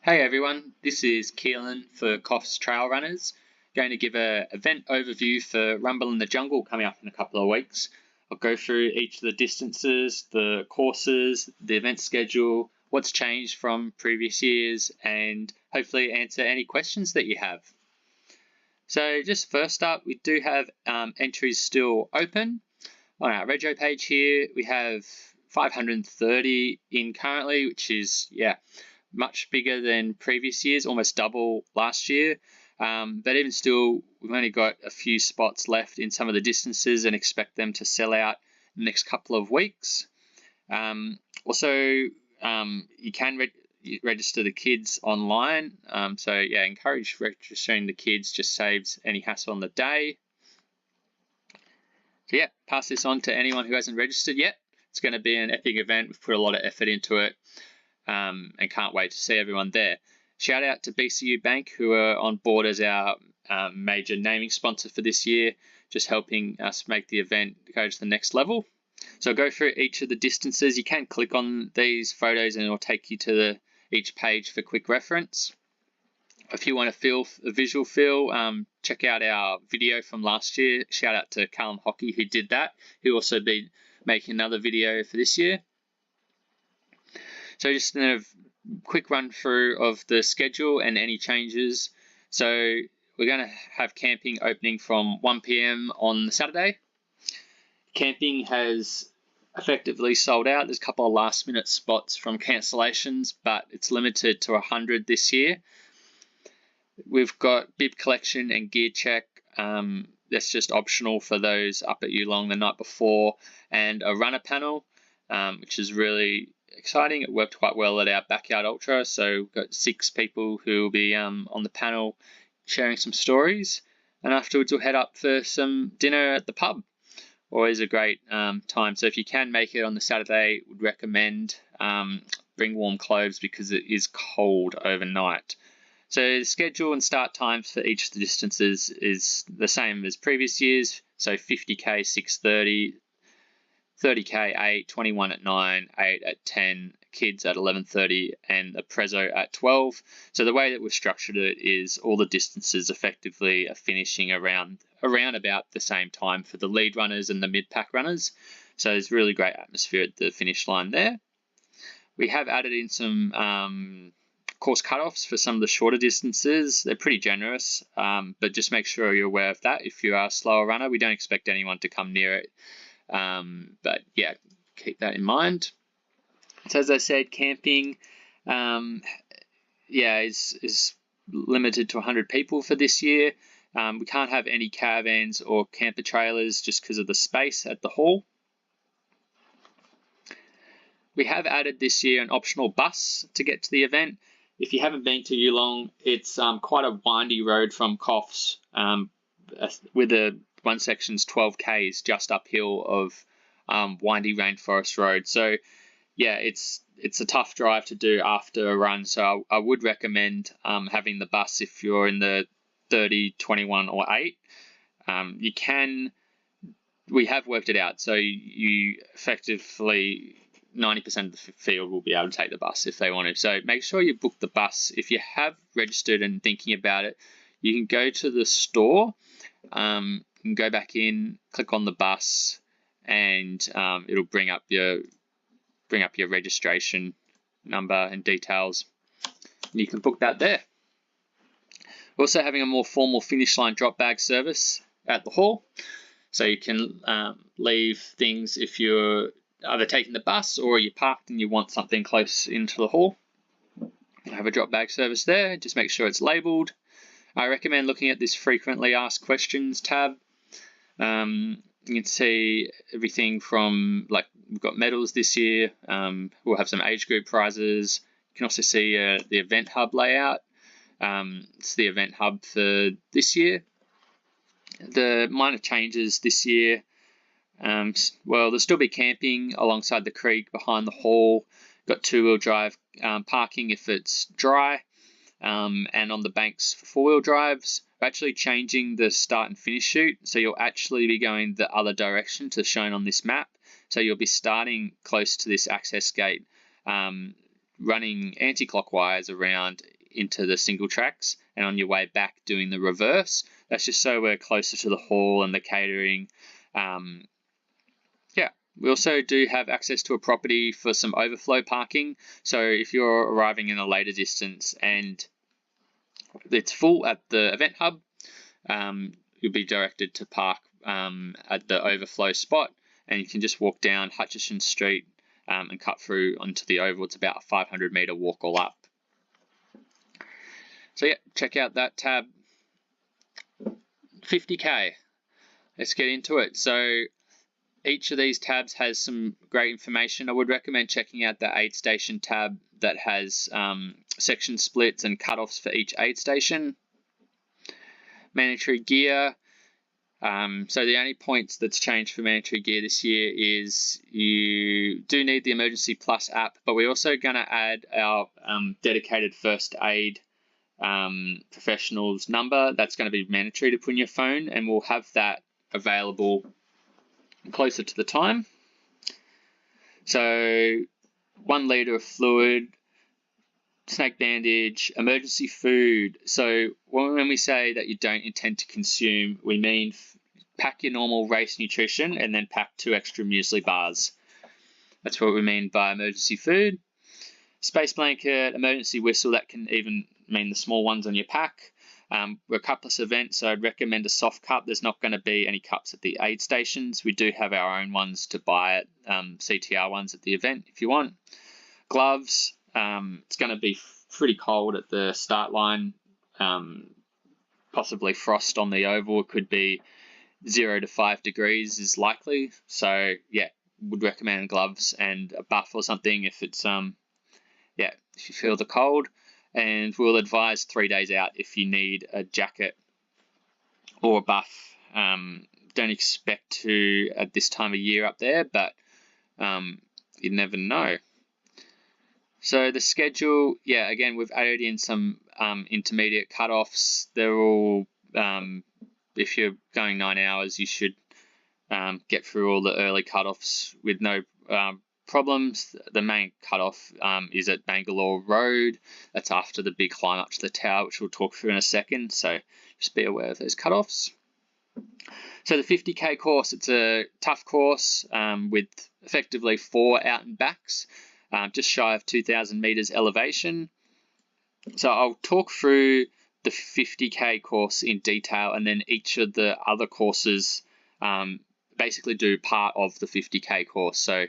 Hey everyone, this is Keelan for Coffs Trail Runners. Going to give an event overview for Rumble in the Jungle coming up in a couple of weeks. I'll go through each of the distances, the courses, the event schedule, what's changed from previous years, and hopefully answer any questions that you have. So just first up, we do have entries still open. On our Rego page here, we have 530 in currently, which is, much bigger than previous years, almost double last year. But even still, we've only got a few spots left in some of the distances and expect them to sell out in the next couple of weeks. You can register the kids online. Encourage registering the kids, just saves any hassle on the day. So pass this on to anyone who hasn't registered yet. It's going to be an epic event. We've put a lot of effort into it. And can't wait to see everyone there. Shout out to BCU Bank, who are on board as our major naming sponsor for this year, just helping us make the event go to the next level. So I'll go through each of the distances. You can click on these photos and it'll take you to each page for quick reference. If you want to feel a visual feel, check out our video from last year. Shout out to Callum Hockey who did that. He'll also be making another video for this year. So just a quick run through of the schedule and any changes. So we're going to have camping opening from 1 p.m. on Saturday. Camping has effectively sold out. There's a couple of last minute spots from cancellations, but it's limited to 100 this year. We've got bib collection and gear check. That's just optional for those up at Yulong the night before, and a runner panel, which is really exciting. It worked quite well at our backyard ultra, so we've got 6 people who will be on the panel sharing some stories, and afterwards we'll head up for some dinner at the pub. Always a great time. So if you can make it on the Saturday, would recommend bring warm clothes because it is cold overnight. So the schedule and start times for each of the distances is the same as previous years. So 50k 6:30, 30k 8, 21 at 9, 8 at 10, kids at 11:30, and a prezzo at 12. So the way that we've structured it is all the distances effectively are finishing around about the same time for the lead runners and the mid-pack runners. So there's really great atmosphere at the finish line there. We have added in some course cutoffs for some of the shorter distances. They're pretty generous, but just make sure you're aware of that if you are a slower runner. We don't expect anyone to come near it. But keep that in mind. So as I said, camping is limited to 100 people for this year. We can't have any caravans or camper trailers just because of the space at the hall. We have added this year an optional bus to get to the event. If you haven't been to Yulong, it's quite a windy road from Coffs, with one section's 12 k's just uphill of windy rainforest road. So it's a tough drive to do after a run. So I would recommend having the bus if you're in the 30, 21 or 8. We have worked it out. So you effectively 90% of the field will be able to take the bus if they want to. So make sure you book the bus. If you have registered and thinking about it, you can go to the store, you can go back in, click on the bus, and it'll bring up your registration number and details. You can book that there. We're also having a more formal finish line drop bag service at the hall, so you can leave things if you're either taking the bus or you're parked and you want something close into the hall. I have a drop bag service there. Just make sure it's labelled. I recommend looking at this frequently asked questions tab. You can see everything from, we've got medals this year. We'll have some age group prizes. You can also see the event hub layout. It's the event hub for this year. The minor changes this year, there'll still be camping alongside the creek behind the hall. Got 2-wheel drive parking if it's dry, and on the banks for 4-wheel drives. We're actually changing the start and finish chute, so you'll actually be going the other direction to shown on this map. So you'll be starting close to this access gate, running anti-clockwise around into the single tracks, and on your way back doing the reverse. That's just so we're closer to the hall and the catering. Yeah, we also do have access to a property for some overflow parking. So if you're arriving in a later distance and it's full at the event hub, you'll be directed to park at the overflow spot, and you can just walk down Hutchison Street and cut through onto the oval. It's about a 500 meter walk all up. So yeah, check out that tab. 50K. Let's get into it. So each of these tabs has some great information. I would recommend checking out the aid station tab that has section splits and cutoffs for each aid station. Mandatory gear. So the only points that's changed for mandatory gear this year is you do need the Emergency Plus app, but we're also going to add our dedicated first aid professionals number. That's going to be mandatory to put in your phone, and we'll have that available closer to the time. So 1 litre of fluid, snake bandage, emergency food. So when we say that you don't intend to consume, we mean pack your normal race nutrition and then pack 2 extra muesli bars. That's what we mean by emergency food. Space blanket, emergency whistle, that can even mean the small ones on your pack. We're a cupless event, so I'd recommend a soft cup. There's not going to be any cups at the aid stations. We do have our own ones to buy at CTR ones at the event if you want. Gloves. It's going to be pretty cold at the start line. Possibly frost on the oval. It could be 0 to 5 degrees is likely. So yeah, would recommend gloves and a buff or something if it's if you feel the cold. And we'll advise 3 days out if you need a jacket or a buff. Don't expect to at this time of year up there, but you never know. So the schedule, yeah, again, we've added in some intermediate cutoffs. They're all, if you're going 9 hours, you should get through all the early cutoffs with no problems. The main cutoff is at Bangalore Road. That's after the big climb up to the tower, which we'll talk through in a second. So just be aware of those cutoffs. So the 50K course, it's a tough course with effectively 4 out and backs, just shy of 2,000 meters elevation. So I'll talk through the 50K course in detail, and then each of the other courses basically do part of the 50K course. So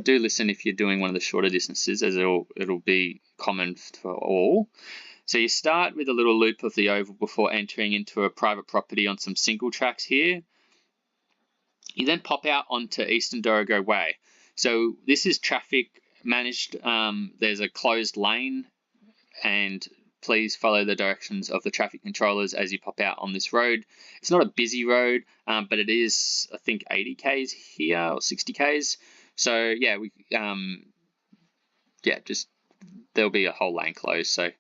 do listen if you're doing one of the shorter distances, as it'll be common for all. So you start with a little loop of the oval before entering into a private property on some single tracks here. You then pop out onto Eastern Dorrigo Way. So this is traffic managed. There's a closed lane, and please follow the directions of the traffic controllers as you pop out on this road. It's not a busy road, but it is, I think, 80 Ks here or 60 Ks. So yeah, just there'll be a whole lane closed, so you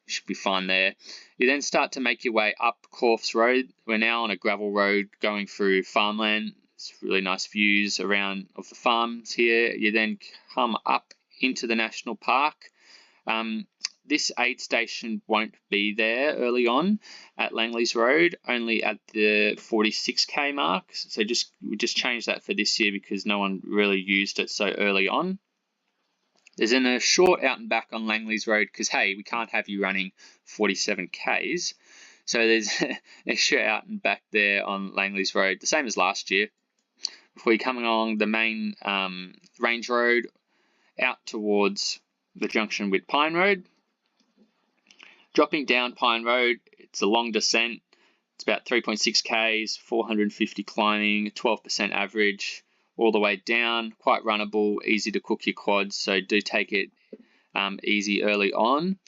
should be fine there. You then start to make your way up Coffs Road. We're now on a gravel road going through farmland. It's really nice views around of the farms here. You then come up into the national park. This aid station won't be there early on at Langley's Road, only at the 46K mark. So we just changed that for this year because no one really used it so early on. There's then a short out and back on Langley's Road because, hey, we can't have you running 47Ks. So there's an extra out and back there on Langley's Road, the same as last year. Before you come along the main range road out towards the junction with Pine Road. Dropping down Pine Road, it's a long descent. It's about 3.6 Ks, 450 climbing, 12% average, all the way down. Quite runnable, easy to cook your quads, so do take it easy early on.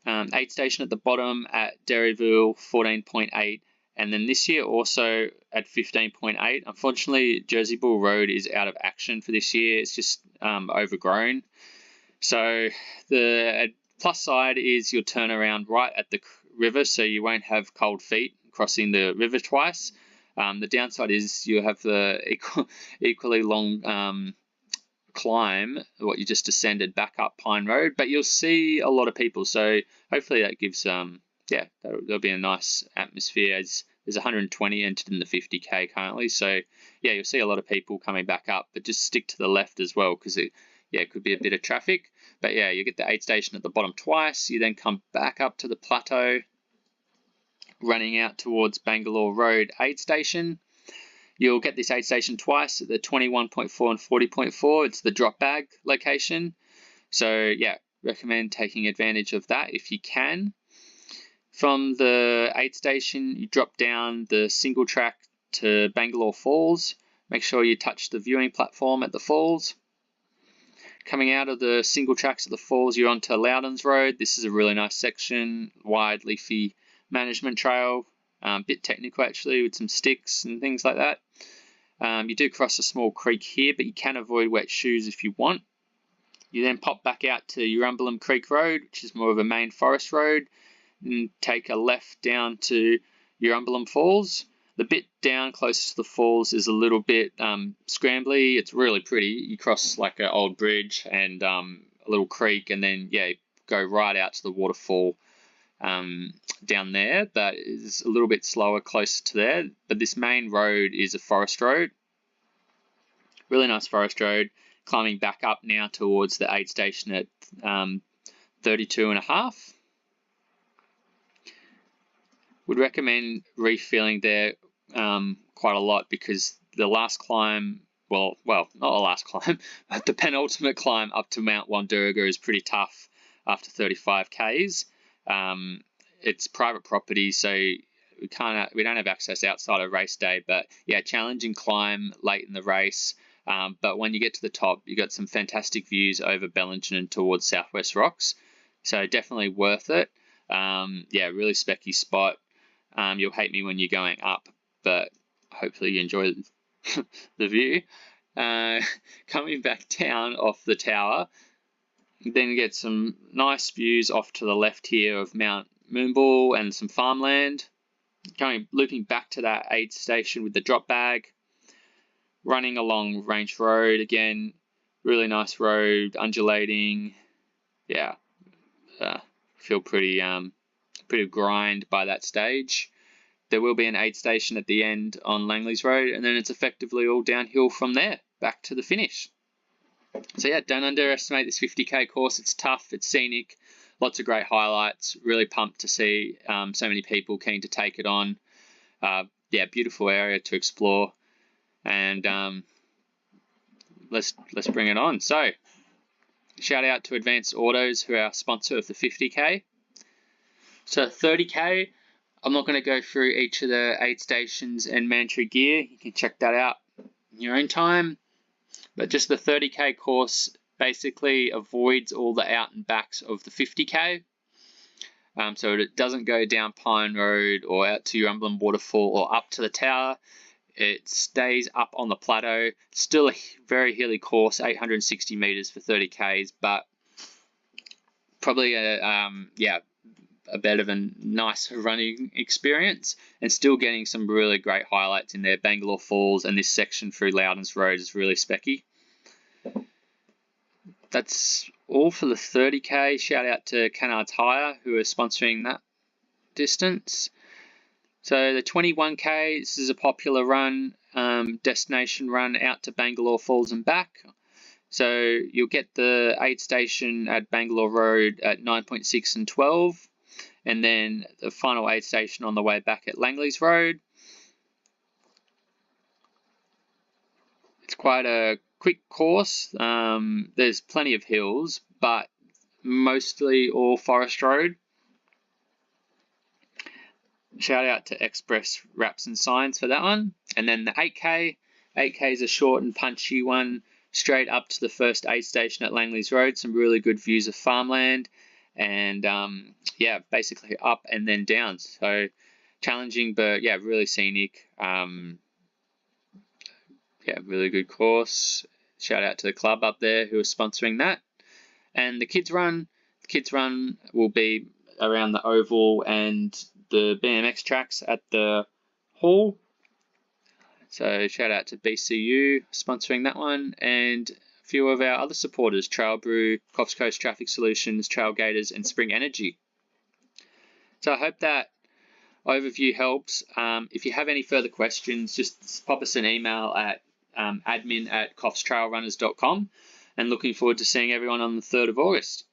Aid station at the bottom at Derryville, 14.8, and then this year also at 15.8. Unfortunately, Jersey Bull Road is out of action for this year. It's just overgrown. So the plus side is you'll turn around right at the river, so you won't have cold feet crossing the river twice. The downside is you have the equally long climb what you just descended back up Pine Road, but you'll see a lot of people. So hopefully that gives yeah, there'll be a nice atmosphere, as there's 120 entered in the 50k currently. So yeah, you'll see a lot of people coming back up, but just stick to the left as well, because it could be a bit of traffic. But yeah, you get the aid station at the bottom twice. You then come back up to the plateau, running out towards Bangalore Road aid station. You'll get this aid station twice at the 21.4 and 40.4. It's the drop bag location. So yeah, recommend taking advantage of that if you can. From the aid station, you drop down the single track to Bangalore Falls. Make sure you touch the viewing platform at the falls. Coming out of the single tracks at the falls, you're onto Loudons Road. This is a really nice section, wide, leafy management trail. Bit technical actually, with some sticks and things like that. You do cross a small creek here, but you can avoid wet shoes if you want. You then pop back out to Urumbalum Creek Road, which is more of a main forest road, and take a left down to Urumbalum Falls. The bit down closest to the falls is a little bit scrambly. It's really pretty. You cross like an old bridge and a little creek, and then yeah, go right out to the waterfall down there. That is a little bit slower closer to there, but this main road is a forest road. Really nice forest road. Climbing back up now towards the aid station at 32.5. Would recommend refilling there quite a lot, because the last climb, well, not the last climb, but the penultimate climb up to Mount Wandurga is pretty tough after 35 Ks. It's private property, so we don't have access outside of race day. But yeah, challenging climb late in the race. But when you get to the top, you got some fantastic views over Bellingen and towards Southwest Rocks. So definitely worth it. Yeah, really specky spot. You'll hate me when you're going up, but hopefully you enjoy the view. Coming back down off the tower, then you get some nice views off to the left here of Mount Moonbull and some farmland. Looping back to that aid station with the drop bag. Running along Range Road again, really nice road, undulating. Yeah, feel pretty grind by that stage. There will be an aid station at the end on Langley's Road, and then it's effectively all downhill from there, back to the finish. So yeah, don't underestimate this 50k course. It's tough, it's scenic, lots of great highlights. Really pumped to see so many people keen to take it on. Yeah, beautiful area to explore, and let's bring it on. So shout out to Advanced Autos, who are our sponsor of the 50k. So 30k, I'm not going to go through each of the aid stations and mandatory gear. You can check that out in your own time. But just the 30k course basically avoids all the out and backs of the 50k. So it doesn't go down Pine Road or out to Urumbalum Waterfall or up to the tower. It stays up on the plateau. Still a very hilly course, 860 meters for 30Ks, but probably a bit of a nice running experience, and still getting some really great highlights in there. Bangalore Falls and this section through Loudons Road is really specky. That's all for the 30K. Shout out to Canard Tire, who are sponsoring that distance. So the 21K, this is a popular run, destination run out to Bangalore Falls and back. So you'll get the aid station at Bangalore Road at 9.6 and 12, and then the final aid station on the way back at Langley's Road. It's quite a quick course. There's plenty of hills, but mostly all forest road. Shout out to Express Wraps and Signs for that one. And then the 8K. 8K is a short and punchy one, straight up to the first aid station at Langley's Road. Some really good views of farmland, and yeah, basically up and then down. So challenging, but yeah, really scenic. Yeah, really good course. Shout out to the club up there who are sponsoring that. And the kids run will be around the oval and the BMX tracks at the hall. So shout out to BCU sponsoring that one. And few of our other supporters, Trail Brew, Coffs Coast Traffic Solutions, Trail Gators, and Spring Energy. So I hope that overview helps. If you have any further questions, just pop us an email at admin@coffstrailrunners.com, and looking forward to seeing everyone on the 3rd of August.